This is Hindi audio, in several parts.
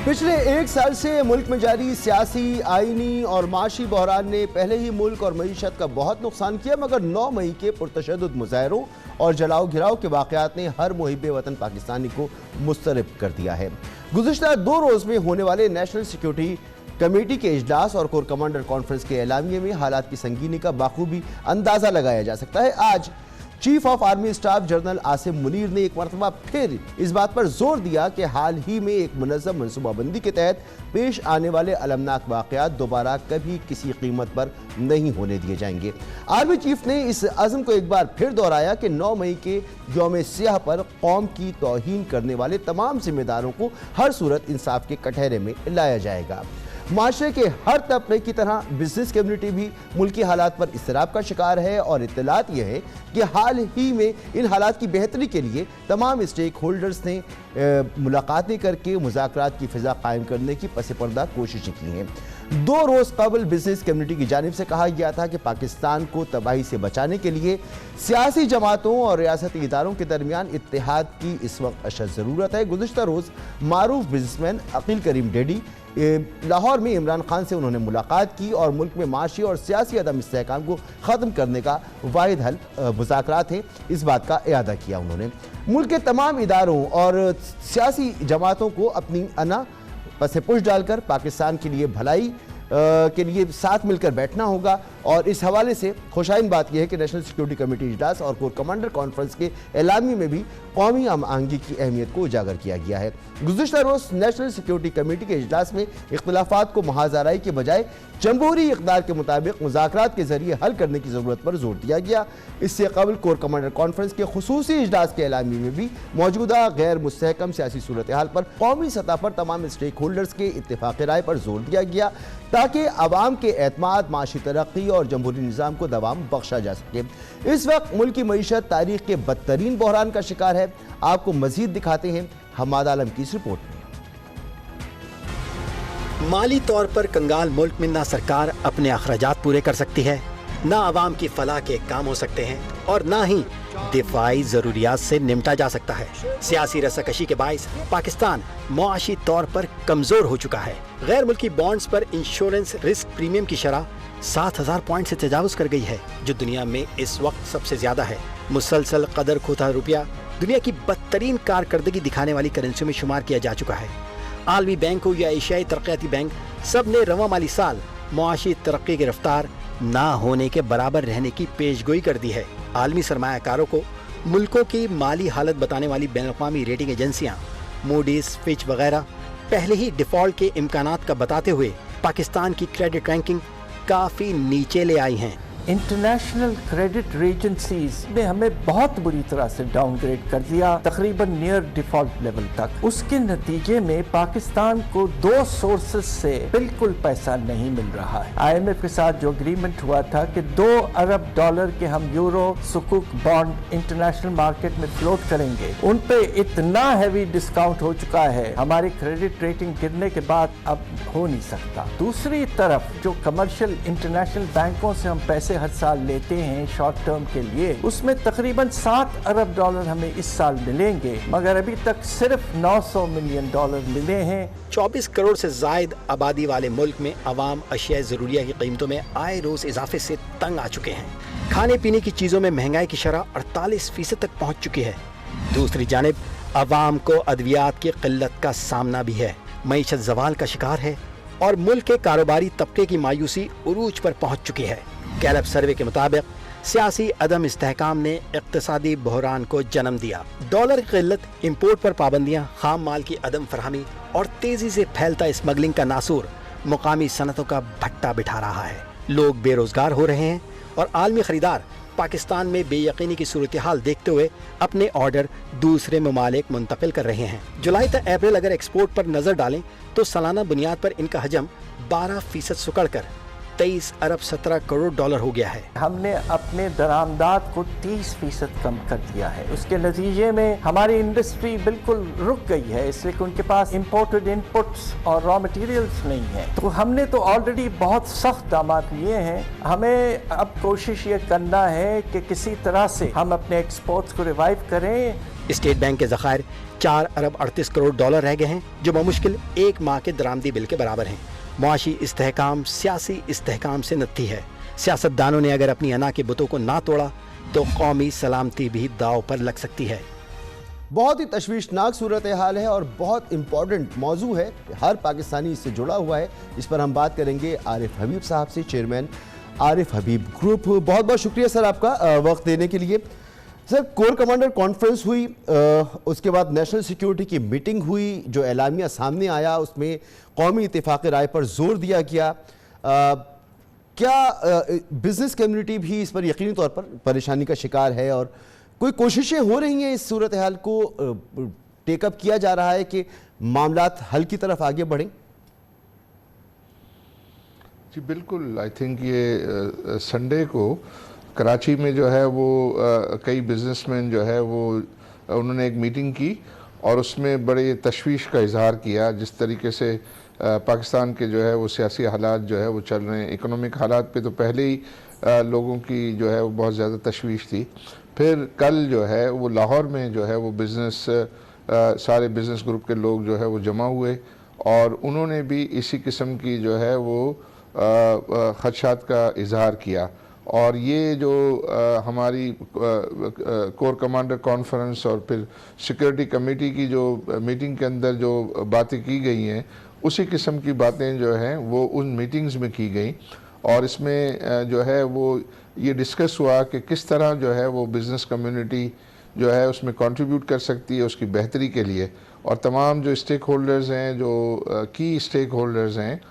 पिछले एक साल से मुल्क में जारी सियासी, आईनी और माशी बहरान ने पहले ही मुल्क और मईशत का बहुत नुकसान किया, मगर 9 मई के पुरतशद्दुद मुजाहरों और जलाओ घिराव के वाक़यात ने हर मुहिब वतन पाकिस्तानी को मुस्तरब कर दिया है। गुज़िश्ता 2 रोज़ में होने वाले नेशनल सिक्योरिटी कमेटी के इजलास और कोर कमांडर कॉन्फ्रेंस के एलामिये में हालात की संगीनी का बाखूबी अंदाज़ा लगाया जा सकता है। आज chief of army staff general Asim Munir ने एक मरतबा फिर इस बात पर जोर दिया कि हाल ही में एक मुनज़्ज़म मनसूबाबंदी के तहत पेश आने वाले अलमनाक वाक़यात दोबारा कभी किसी कीमत पर नहीं होने दिए जाएंगे। आर्मी चीफ ने इस अज़्म को एक बार फिर दोहराया कि 9 मई के यौम सियाह पर कौम की तौहीन करने वाले तमाम जिम्मेदारों को हर सूरत इंसाफ के कटहरे में लाया जाएगा। माशरे के हर तबके की तरह बिजनेस कम्युनिटी भी मुल्की हालात पर इस्तराब का शिकार है और इत्तलात यह है कि हाल ही में इन हालात की बेहतरी के लिए तमाम स्टेक होल्डर्स ने मुलाकातें करके मुज़ाकरात की फ़िज़ा कायम करने की पस पर्दा कोशिशें की हैं। 2 रोज़ कबल बिजनेस कम्युनिटी की जानिब से कहा गया था कि पाकिस्तान को तबाही से बचाने के लिए सियासी जमातों और रियासती इदारों के दरमियान इत्तेहाद की इस वक्त अशद ज़रूरत है। गुज़िश्ता रोज़ मारूफ बिजनेसमैन अकील करीम डेडी लाहौर में इमरान खान से उन्होंने मुलाकात की और मुल्क में माशी और सियासी अदम इस्तेहकाम को ख़त्म करने का वाहिद हल मुज़ाकरात है, इस बात का इयादा किया। उन्होंने मुल्क के तमाम इदारों और सियासी जमातों को अपनी अना पसे पुश डालकर पाकिस्तान के लिए भलाई के लिए साथ मिलकर बैठना होगा। और इस हवाले से खुशाइन बात यह है कि नेशनल सिक्योरिटी कमेटी इजलास और कोर कमांडर कॉन्फ्रेंस के एलामी में भी कौमी हम आहंगी की अहमियत को उजागर किया गया है। गुज़िश्ता रोज़ नेशनल सिक्योरिटी कमेटी के इजलास में इख्तिलाफात को महाजराई के बजाय जमहूरी इक़दार के मुताबिक मुज़ाकरात के जरिए हल करने की ज़रूरत पर जोर दिया गया। इससे कबल कोर कमांडर कॉन्फ्रेंस के खुसूसी इजलास के एलामी में भी मौजूदा गैर मुस्तहकम सियासी सूरत हाल पर कौमी सतह पर तमाम स्टेक होल्डर्स के इत्तेफाक राय पर जोर दिया गया ताकि अवाम के एतमाद, माशी तरक्की और जमहूरी निज़ाम को दवाम बख्शा जा सके। इस वक्त मुल्क की मईशत तारीख के बदतरीन बहरान का शिकार है। आपको मजीद दिखाते हैं हमाद आलम की इस रिपोर्ट में। माली तौर पर कंगाल मुल्क में ना सरकार अपने अखराजात पूरे कर सकती है, ना आवाम की फलाह के काम हो सकते हैं और ना ही दिफाई ज़रूरियात से निपटा जा सकता है। सियासी रस्साकशी के बाइस पाकिस्तान मुआशी तौर पर कमज़ोर हो चुका है। गैर मुल्की बॉन्ड्स पर इंश्योरेंस रिस्क प्रीमियम की शरह 7,000 पॉइंट से तजावुज़ कर गई है, जो दुनिया में इस वक्त सबसे ज़्यादा है। मुसलसल कदर खोता रुपया दुनिया की बदतरीन कारकर्दगी दिखाने वाली करेंसियों में शुमार किया जा चुका है। आलमी बैंक हो या एशियाई तरक्याती बैंक, सब ने रवा माली साल मुआशी तरक्की की रफ्तार ना होने के बराबर रहने की पेशगोई कर दी है। आलमी सरमायाकारों को मुल्कों की माली हालत बताने वाली बैनुल-अक़वामी रेटिंग एजेंसियां मूडीज, फिच वगैरह पहले ही डिफ़ॉल्ट के इम्कानात का बताते हुए पाकिस्तान की क्रेडिट रैंकिंग काफ़ी नीचे ले आई हैं। इंटरनेशनल क्रेडिट एजेंसीज ने हमें बहुत बुरी तरह से डाउनग्रेड कर दिया, तकरीबन नियर डिफॉल्ट लेवल तक। उसके नतीजे में पाकिस्तान को 2 सोर्सेज से बिल्कुल पैसा नहीं मिल रहा है। IMF के साथ जो एग्रीमेंट हुआ था कि $2 अरब के हम यूरो सुकूक बॉन्ड इंटरनेशनल मार्केट में फ्लोट करेंगे, उन पे इतना हैवी डिस्काउंट हो चुका है, हमारी क्रेडिट रेटिंग गिरने के बाद अब हो नहीं सकता। दूसरी तरफ जो कमर्शियल इंटरनेशनल बैंकों से हम पैसे हर साल लेते हैं शॉर्ट टर्म के लिए, उसमें तकरीबन $7 अरब हमें इस साल मिलेंगे, मगर अभी तक सिर्फ $900 मिलियन मिले हैं। 24 करोड़ से जायद आबादी वाले मुल्क में अवाम अशिया ज़रूरिया की कीमतों में आए रोज इजाफे से तंग आ चुके हैं। खाने पीने की चीज़ों में महंगाई की शरह 48% तक पहुँच चुकी है। दूसरी जानिब अवाम को अद्वियात की किल्लत का सामना भी है। मईशत ज़वाल का शिकार है और मुल्क के कारोबारी तबके की मायूसी उरूज पर पहुँच चुकी है। गैलप सर्वे के मुताबिक सियासी अदम इस्तेहकाम ने इक्तिसादी बहरान को जन्म दिया। डॉलर की किल्लत, इम्पोर्ट पर पाबंदियाँ, खाम माल की अदम फरहमी और तेजी से फैलता स्मगलिंग का नासूर मुकामी सनतों का भट्टा बिठा रहा है। लोग बेरोजगार हो रहे हैं और आलमी खरीदार पाकिस्तान में बेयकीनी की सूरत हाल देखते हुए अपने ऑर्डर दूसरे ममालिक मुंतकिल कर रहे हैं। जुलाई तक अप्रैल अगर एक्सपोर्ट पर नजर डालें तो सालाना बुनियाद पर इनका हजम 12% सुकड़ कर 23 अरब 17 करोड़ हो गया है। हमने अपने दरामदात को 30% कम कर दिया है। उसके नतीजे में हमारी इंडस्ट्री बिल्कुल रुक गई है, इसलिए कि उनके पास इंपोर्टेड इनपुट्स और रॉ मटेरियल्स नहीं है। तो हमने तो ऑलरेडी बहुत सख्त दामाद लिए हैं। हमें अब कोशिश ये करना है कि किसी तरह से हम अपने एक्सपोर्ट्स को रिवाइव करें। स्टेट बैंक के ज़खायर 4 अरब 38 करोड़ डॉलर रह गए हैं, जो बमुश्किल 1 माह के दरामदी बिल के बराबर हैं। मुआशी इस्तेहकाम सियासी इस्तेहकाम से नत्थी है। सियासतदानों ने अगर अपनी अना के बुतों को ना तोड़ा तो कौमी सलामती भी दाव पर लग सकती है। बहुत ही तशवीशनाक सूरत हाल है और बहुत इंपॉर्टेंट मौजू है, हर पाकिस्तानी इससे जुड़ा हुआ है। इस पर हम बात करेंगे आरिफ हबीब साहब से, चेयरमैन आरिफ हबीब ग्रुप। बहुत बहुत शुक्रिया सर आपका वक्त देने के लिए। सर, कोर कमांडर कॉन्फ्रेंस हुई, उसके बाद नेशनल सिक्योरिटी की मीटिंग हुई, जो एलामिया सामने आया उसमें कौमी इत्तेफाक राय पर जोर दिया गया। क्या बिजनेस कम्युनिटी भी इस पर यकीनी तौर पर परेशानी का शिकार है और कोई कोशिशें हो रही हैं इस सूरत हाल को टेकअप किया जा रहा है कि मामलात हल की तरफ आगे बढ़ें? जी बिल्कुल, आई थिंक ये संडे को कराची में जो है वो कई बिजनेसमैन जो है वो उन्होंने एक मीटिंग की और उसमें बड़े तशवीश का इजहार किया। जिस तरीके से पाकिस्तान के जो है वो सियासी हालात जो है वो चल रहे हैं, इकोनॉमिक हालात पे तो पहले ही लोगों की जो है वो बहुत ज़्यादा तशवीश थी। फिर कल जो है वो लाहौर में जो है वो सारे बिज़नेस ग्रुप के लोग जो है वो जमा हुए और उन्होंने भी इसी किस्म की जो है वो खदशात का इजहार किया। और ये जो हमारी कोर कमांडर कॉन्फ्रेंस और फिर सिक्योरिटी कमेटी की जो मीटिंग के अंदर जो बातें की गई हैं, उसी किस्म की बातें जो हैं वो उन मीटिंग्स में की गई। और इसमें जो है वो ये डिस्कस हुआ कि किस तरह जो है वो बिज़नेस कम्युनिटी जो है उसमें कंट्रीब्यूट कर सकती है उसकी बेहतरी के लिए। और तमाम जो स्टेक होल्डर्स हैं, जो की स्टेक होल्डर्स हैं,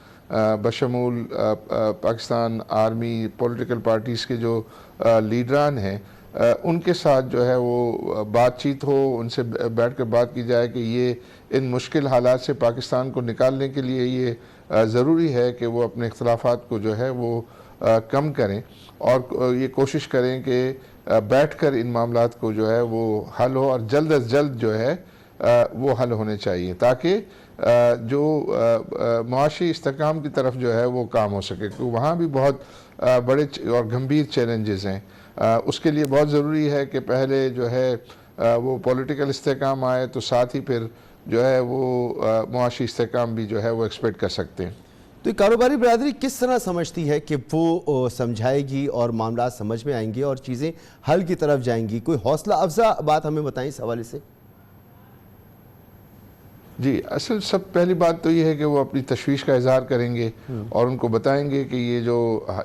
बशमूल पाकिस्तान आर्मी, पॉलिटिकल पार्टीज़ के जो लीडरान हैं, उनके साथ जो है वो बातचीत हो, उनसे बैठ कर बात की जाए कि ये इन मुश्किल हालात से पाकिस्तान को निकालने के लिए ये ज़रूरी है कि वो अपने इख्तलाफात को जो है वो कम करें और ये कोशिश करें कि बैठ कर इन मामलात को जो है वो हल हो और जल्द अज जल्द जो है वो हल होने चाहिए, ताकि जो मुआशी इस्तेहकाम की तरफ जो है वो काम हो सके। क्योंकि वहाँ भी बहुत बड़े और गंभीर चैलेंजेस हैं। उसके लिए बहुत ज़रूरी है कि पहले जो है वो पॉलिटिकल इस्तेहकाम आए, तो साथ ही फिर जो है वो मुआशी इस्तेहकाम भी जो है वो एक्सपेक्ट कर सकते हैं। तो कारोबारी बिरादरी किस तरह समझती है कि वो समझाएगी और मामला समझ में आएंगे और चीज़ें हल की तरफ जाएंगी? कोई हौसला अफजा बात हमें बताएं इस हवाले से। जी, असल सब पहली बात तो ये है कि वो अपनी तशवीश का इजहार करेंगे और उनको बताएंगे कि ये जो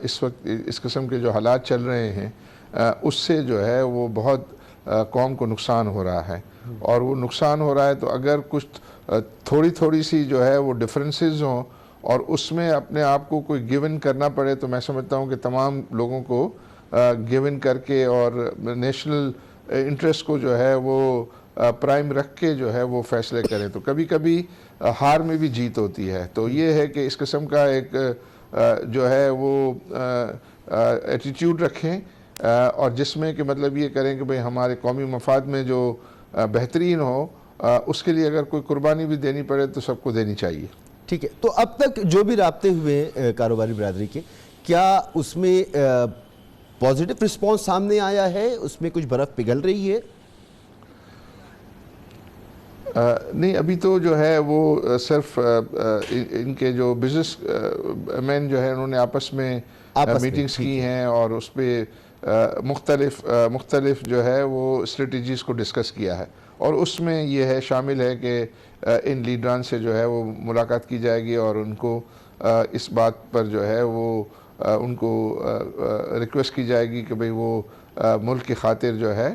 इस वक्त इस किस्म के जो हालात चल रहे हैं उससे जो है वो बहुत कौम को नुकसान हो रहा है। और वो नुकसान हो रहा है तो अगर कुछ थोड़ी थोड़ी सी जो है वो डिफरेंसेस हों और उसमें अपने आप को कोई गिवन करना पड़े, तो मैं समझता हूँ कि तमाम लोगों को गिवन करके और नेशनल इंटरेस्ट को जो है वो प्राइम रख के जो है वो फैसले करें। तो कभी कभी हार में भी जीत होती है। तो ये है कि इस किस्म का एक जो है वो एटीट्यूड रखें और जिसमें कि मतलब ये करें कि भाई हमारे कौमी मफाद में जो बेहतरीन हो, उसके लिए अगर कोई कुर्बानी भी देनी पड़े तो सबको देनी चाहिए। ठीक है, तो अब तक जो भी राब्ते हुए कारोबारी बिरादरी के, क्या उसमें पॉजिटिव रिस्पॉन्स सामने आया है? उसमें कुछ बर्फ़ पिघल रही है? नहीं, अभी तो जो है वो सिर्फ इनके जो बिजनेस मैन जो है उन्होंने आपस में मीटिंग्स की हैं और उस पर मुख्तलिफ जो है वो स्ट्रेटजीज़ को डिस्कस किया है। और उसमें ये है शामिल है कि इन लीडरान से जो है वो मुलाकात की जाएगी और उनको इस बात पर जो है वो उनको रिक्वेस्ट की जाएगी कि भाई वो मुल्क की खातिर जो है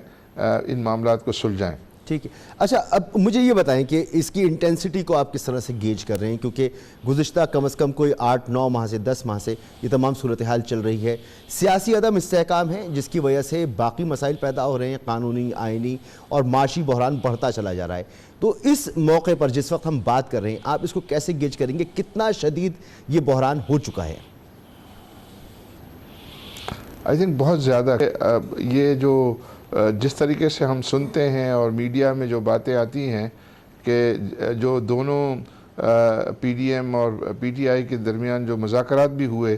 इन मामलात को सुलझाएं। ठीक है। अच्छा, अब मुझे ये बताएं कि इसकी इंटेंसिटी को आप किस तरह से गेज कर रहे हैं, क्योंकि गुज़िश्ता कम से कम कोई 8-9 माह से 10 माह से ये तमाम सूरत हाल चल रही है। सियासी अदम इस्तेहकाम है जिसकी वजह से बाकी मसाइल पैदा हो रहे हैं, कानूनी, आइनी और माशी बहरान बढ़ता चला जा रहा है। तो इस मौके पर जिस वक्त हम बात कर रहे हैं, आप इसको कैसे गेज करेंगे? कितना शदीद ये बहरान हो चुका है? आई थिंक बहुत ज़्यादा। ये जो जिस तरीके से हम सुनते हैं और मीडिया में जो बातें आती हैं कि जो दोनों पीडीएम और पीटीआई के दरमियान जो मुज़ाकरात भी हुए,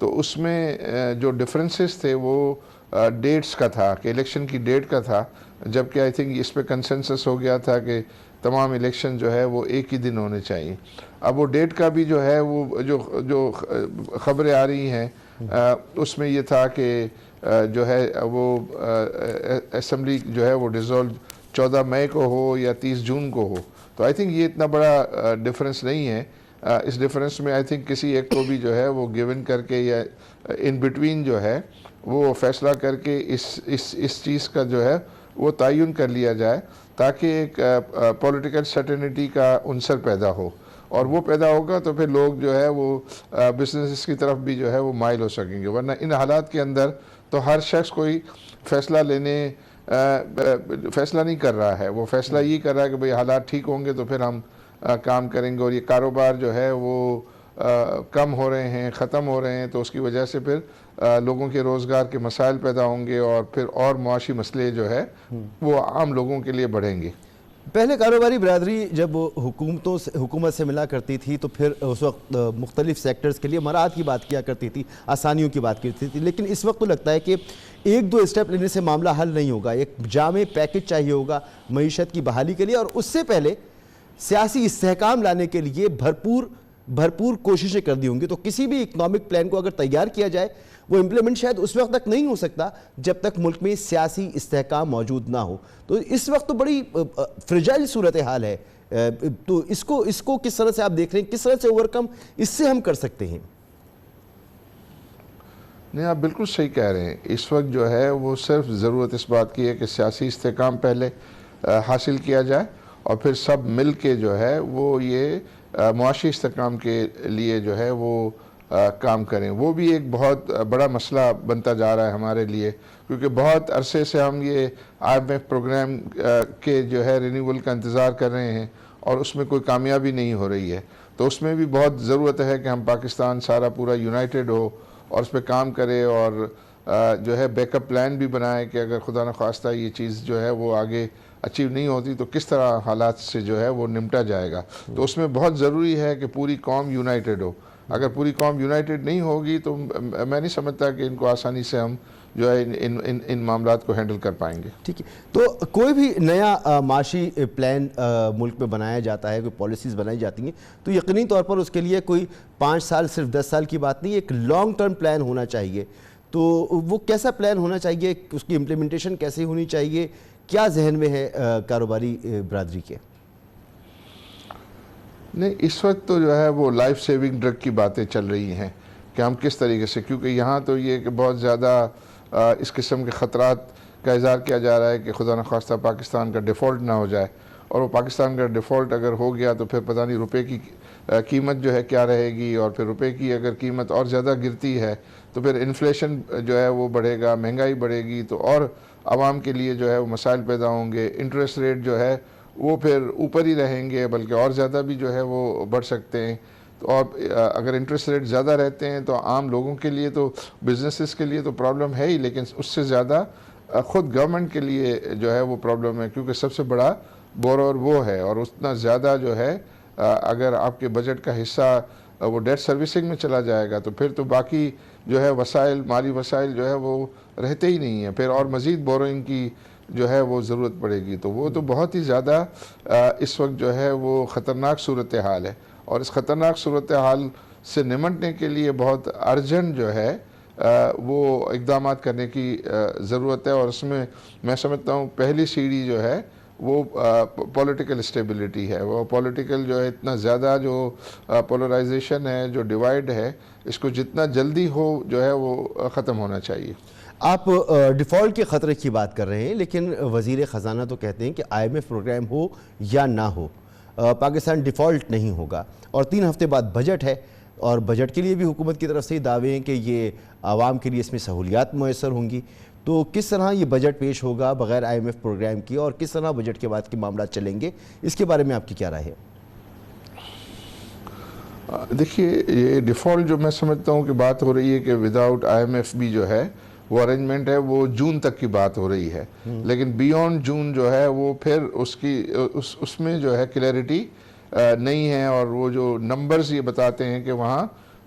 तो उसमें जो डिफरेंसेस थे वो डेट्स का था, कि इलेक्शन की डेट का था। जबकि आई थिंक इस पे कंसेंसस हो गया था कि तमाम इलेक्शन जो है वो एक ही दिन होने चाहिए। अब वो डेट का भी जो है वो जो खबरें आ रही हैं उसमें ये था कि जो है वो असेंबली जो है वो डिसॉल्व 14 मई को हो या 30 जून को हो। तो आई थिंक ये इतना बड़ा डिफरेंस नहीं है। इस डिफरेंस में आई थिंक किसी एक को भी जो है वो गिवन करके या इन बिटवीन जो है वो फैसला करके इस चीज़ का जो है वो तयन कर लिया जाए, ताकि एक पॉलिटिकल सर्टेनिटी का अंसर पैदा हो, और वो पैदा होगा तो फिर लोग जो है वो बिजनेस की तरफ भी जो है वो माइल हो सकेंगे। वरना इन हालात के अंदर तो हर शख्स कोई फैसला नहीं कर रहा है, वो फैसला ये कर रहा है कि भाई हालात ठीक होंगे तो फिर हम काम करेंगे, और ये कारोबार जो है वो कम हो रहे हैं, ख़त्म हो रहे हैं, तो उसकी वजह से फिर लोगों के रोज़गार के मसाइल पैदा होंगे और फिर और मुआशी मसले जो है वो आम लोगों के लिए बढ़ेंगे। पहले कारोबारी बरादरी जब हुकूमत से मिला करती थी तो फिर उस वक्त मुख्तलिफ सेक्टर्स के लिए मराहत की बात किया करती थी, आसानियों की बात करती थी, लेकिन इस वक्त तो लगता है कि एक दो स्टेप लेने से मामला हल नहीं होगा। एक जामे पैकेज चाहिए होगा मईशत की बहाली के लिए, और उससे पहले सियासी इस्तेहकाम लाने के लिए भरपूर कोशिशें कर दी होंगी। तो किसी भी इकनॉमिक प्लान को अगर तैयार किया जाए वो इम्प्लीमेंट शायद उस वक्त तक नहीं हो सकता जब तक मुल्क में सियासी इस्तेहकाम मौजूद ना हो। तो इस वक्त तो बड़ी फ्रेजाइल सूरत हाल है। तो इसको किस तरह से आप देख रहे हैं, किस तरह से ओवरकम इससे हम कर सकते हैं? नहीं, आप बिल्कुल सही कह रहे हैं। इस वक्त जो है वो सिर्फ ज़रूरत इस बात की है कि सियासी इस्तेहकाम पहले हासिल किया जाए, और फिर सब मिल के जो है वो ये मुआशी इस्तेहकाम के लिए जो है वो काम करें। वो भी एक बहुत बड़ा मसला बनता जा रहा है हमारे लिए, क्योंकि बहुत अरसे से हम ये IMF प्रोग्राम के जो है रिन्यूअल का इंतज़ार कर रहे हैं और उसमें कोई कामयाबी नहीं हो रही है। तो उसमें भी बहुत ज़रूरत है कि हम पाकिस्तान सारा पूरा यूनाइटेड हो और उस पर काम करे, और जो है बैकअप प्लान भी बनाए कि अगर खुदा न खास्ता ये चीज़ जो है वो आगे अचीव नहीं होती तो किस तरह हालात से जो है वो निपटा जाएगा। तो उसमें बहुत ज़रूरी है कि पूरी कौम यूनाइटेड हो। अगर पूरी कौम यूनाइटेड नहीं होगी तो मैं नहीं समझता कि इनको आसानी से हम जो है इन मामलात को हैंडल कर पाएंगे। ठीक है, तो कोई भी नया माशी प्लान मुल्क में बनाया जाता है, कोई पॉलिसीज़ बनाई जाती हैं, तो यकीनी तौर पर उसके लिए कोई 5 साल सिर्फ 10 साल की बात नहीं, एक लॉन्ग टर्म प्लान होना चाहिए। तो वो कैसा प्लान होना चाहिए, उसकी इम्प्लीमेंटेशन कैसे होनी चाहिए, क्या जहन में है कारोबारी बरादरी के? नहीं, इस वक्त तो जो है वो लाइफ सेविंग ड्रग की बातें चल रही हैं कि हम किस तरीके से, क्योंकि यहाँ तो ये कि बहुत ज़्यादा इस किस्म के ख़तरात का इज़हार किया जा रहा है कि खुदा न खास्ता पाकिस्तान का डिफ़ॉल्ट ना हो जाए, और वो पाकिस्तान का डिफ़ॉल्ट अगर हो गया तो फिर पता नहीं रुपए की कीमत जो है क्या रहेगी, और फिर रुपए की अगर कीमत और ज़्यादा गिरती है तो फिर इन्फ्लेशन जो है वो बढ़ेगा, महंगाई बढ़ेगी, तो और आवाम के लिए जो है वो मसाइल पैदा होंगे। इंटरेस्ट रेट जो है वो फिर ऊपर ही रहेंगे, बल्कि और ज़्यादा भी जो है वो बढ़ सकते हैं। तो और अगर इंटरेस्ट रेट ज़्यादा रहते हैं तो आम लोगों के लिए तो, बिजनेसेस के लिए तो प्रॉब्लम है ही, लेकिन उससे ज़्यादा ख़ुद गवर्नमेंट के लिए जो है वो प्रॉब्लम है, क्योंकि सबसे बड़ा बोरोर वो है, और उतना ज़्यादा जो है अगर आपके बजट का हिस्सा वो डेट सर्विसिंग में चला जाएगा तो फिर तो बाकी जो है वसाइल, माली वसाइल जो है वो रहते ही नहीं हैं, फिर और मज़ीद बोरोइंग की जो है वो ज़रूरत पड़ेगी। तो वो तो बहुत ही ज़्यादा इस वक्त जो है वो ख़तरनाक सूरत हाल है, और इस ख़तरनाक सूरत हाल से निमटने के लिए बहुत अर्जेंट जो है वो इक़दाम करने की ज़रूरत है। और उसमें मैं समझता हूँ पहली सीढ़ी जो है वो पॉलिटिकल स्टेबिलिटी है। वो पॉलिटिकल जो है इतना ज़्यादा जो पोलराइजेशन है, जो डिवाइड है, इसको जितना जल्दी हो जो है वो ख़त्म होना चाहिए। आप डिफ़ॉल्ट के ख़तरे की बात कर रहे हैं, लेकिन वज़ीर ख़जाना तो कहते हैं कि IMF प्रोग्राम हो या ना हो पाकिस्तान डिफ़ॉल्ट नहीं होगा, और 3 हफ्ते बाद बजट है, और बजट के लिए भी हुकूमत की तरफ से ही दावे हैं कि ये आवाम के लिए इसमें सहूलियात मैसर होंगी। तो किस तरह ये बजट पेश होगा बग़ैर IMF प्रोग्राम की, और किस तरह बजट के बाद के मामला चलेंगे, इसके बारे में आपकी क्या राय है? देखिए, ये डिफ़ॉल्ट जो मैं समझता हूँ कि बात हो रही है कि विदाउट IMF भी जो है वो अरेंजमेंट है, वो जून तक की बात हो रही है, लेकिन बियॉन्ड जून जो है वो फिर उसमें जो है क्लैरिटी नहीं है, और वो जो नंबर्स ये बताते हैं कि वहाँ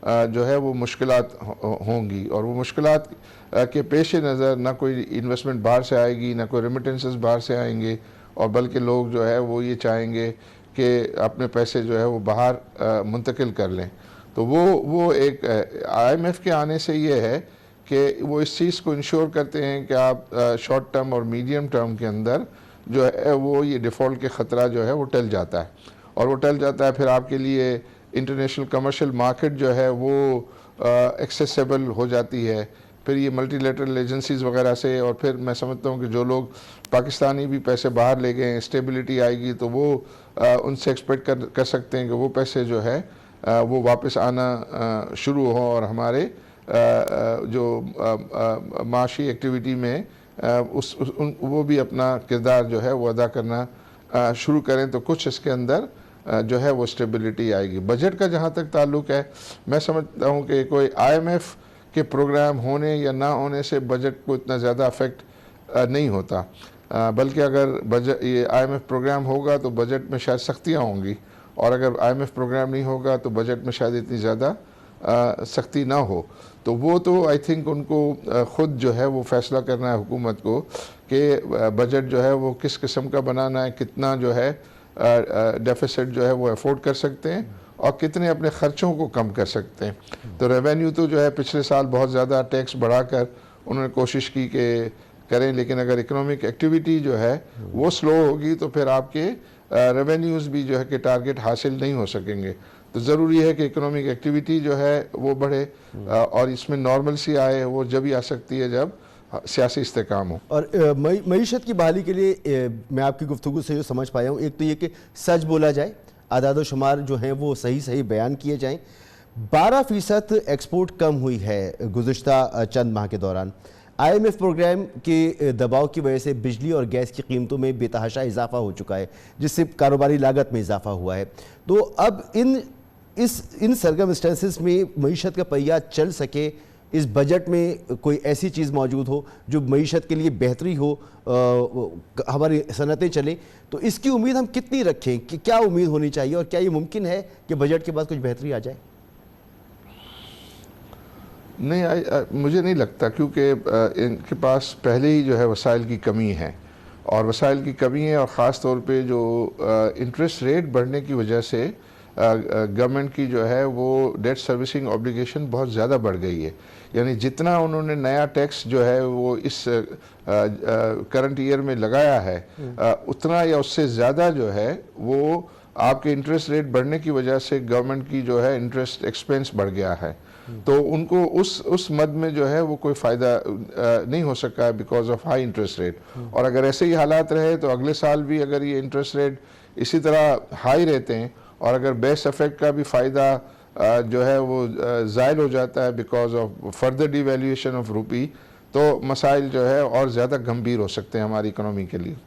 जो है वो मुश्किलात होंगी, और वो मुश्किलात के पेश नज़र ना कोई इन्वेस्टमेंट बाहर से आएगी, ना कोई रेमिटेंसेस बाहर से आएंगे, और बल्कि लोग जो है वो ये चाहेंगे कि अपने पैसे जो है वो बाहर मुंतकिल कर लें। तो वो एक IMF के आने से ये है कि वो इस चीज़ को इंश्योर करते हैं कि आप शॉर्ट टर्म और मीडियम टर्म के अंदर जो है वो ये डिफ़ॉल्ट के ख़तरा जो है वो टल जाता है, और वो टल जाता है फिर आपके लिए इंटरनेशनल कमर्शियल मार्केट जो है वो एक्सेसिबल हो जाती है। फिर ये मल्टीलेटरल एजेंसीज़ वगैरह से, और फिर मैं समझता हूँ कि जो लोग पाकिस्तानी भी पैसे बाहर ले गए, स्टेबिलिटी आएगी तो वो उनसे एक्सपेक्ट कर सकते हैं कि वो पैसे जो है वो वापस आना शुरू हो, और हमारे जो माशी एक्टिविटी में वो भी अपना किरदार जो है वो अदा करना शुरू करें, तो कुछ इसके अंदर जो है वो स्टेबिलिटी आएगी। बजट का जहाँ तक ताल्लुक़ है, मैं समझता हूँ कि कोई IMF के प्रोग्राम होने या ना होने से बजट को इतना ज़्यादा अफेक्ट नहीं होता, बल्कि अगर बजट ये IMF प्रोग्राम होगा तो बजट में शायद सख्तियाँ होंगी, और अगर IMF प्रोग्राम नहीं होगा तो बजट में शायद इतनी ज़्यादा सख्ती ना हो। तो वो तो आई थिंक उनको ख़ुद जो है वो फ़ैसला करना है हुकूमत को कि बजट जो है वो किस किस्म का बनाना है, कितना जो है डेफिसिट जो है वो अफोर्ड कर सकते हैं, और कितने अपने ख़र्चों को कम कर सकते हैं। तो रेवेन्यू तो जो है पिछले साल बहुत ज़्यादा टैक्स बढ़ाकर उन्होंने कोशिश की कि करें, लेकिन अगर इकोनॉमिक एक्टिविटी जो है वो स्लो होगी तो फिर आपके रेवेन्यूज़ भी जो है कि टारगेट हासिल नहीं हो सकेंगे। तो ज़रूरी है कि इकोनॉमिक एक्टिविटी जो है वो बढ़े, और इसमें नॉर्मलसी आए, वो जब ही आ सकती है जब सियासी इस्तेकाम हो। और मईशत की बहाली के लिए मैं आपकी गुफ्तगू से जो समझ पाया हूँ, एक तो ये कि सच बोला जाए, आदाद शुमार जो हैं वो सही बयान किए जाएँ। 12% एक्सपोर्ट कम हुई है गुज़िश्ता चंद माह के दौरान। IMF प्रोग्राम के दबाव की वजह से बिजली और गैस की कीमतों में बेतहाशा इजाफा हो चुका है, जिससे कारोबारी लागत में इजाफा हुआ है। तो अब इन सरकमस्टेंसेस में मईशत का पहिया चल सके, इस बजट में कोई ऐसी चीज़ मौजूद हो जो मईशत के लिए बेहतरी हो, हमारी सनतें चलें, तो इसकी उम्मीद हम कितनी रखें, कि क्या उम्मीद होनी चाहिए, और क्या ये मुमकिन है कि बजट के बाद कुछ बेहतरी आ जाए? नहीं, मुझे नहीं लगता, क्योंकि इनके पास पहले ही जो है वसाइल की कमी है, और वसाइल की कमी है, और ख़ास तौर पे जो इंटरेस्ट रेट बढ़ने की वजह से गवर्नमेंट की जो है वो डेट सर्विसिंग ऑब्लिगेशन बहुत ज़्यादा बढ़ गई है। यानी जितना उन्होंने नया टैक्स जो है वो इस करंट ईयर में लगाया है, उतना या उससे ज़्यादा जो है वो आपके इंटरेस्ट रेट बढ़ने की वजह से गवर्नमेंट की जो है इंटरेस्ट एक्सपेंस बढ़ गया है। तो उनको उस मद में जो है वो कोई फ़ायदा नहीं हो सका है because of high interest rate. और अगर ऐसे ही हालात रहे तो अगले साल भी अगर ये इंटरेस्ट रेट इसी तरह हाई रहते हैं, और अगर बेस इफेक्ट का भी फ़ायदा जो है वो ज़ायल हो जाता है because of further devaluation of rupee, तो मसाइल जो है और ज़्यादा गंभीर हो सकते हैं हमारी इकोनॉमी के लिए।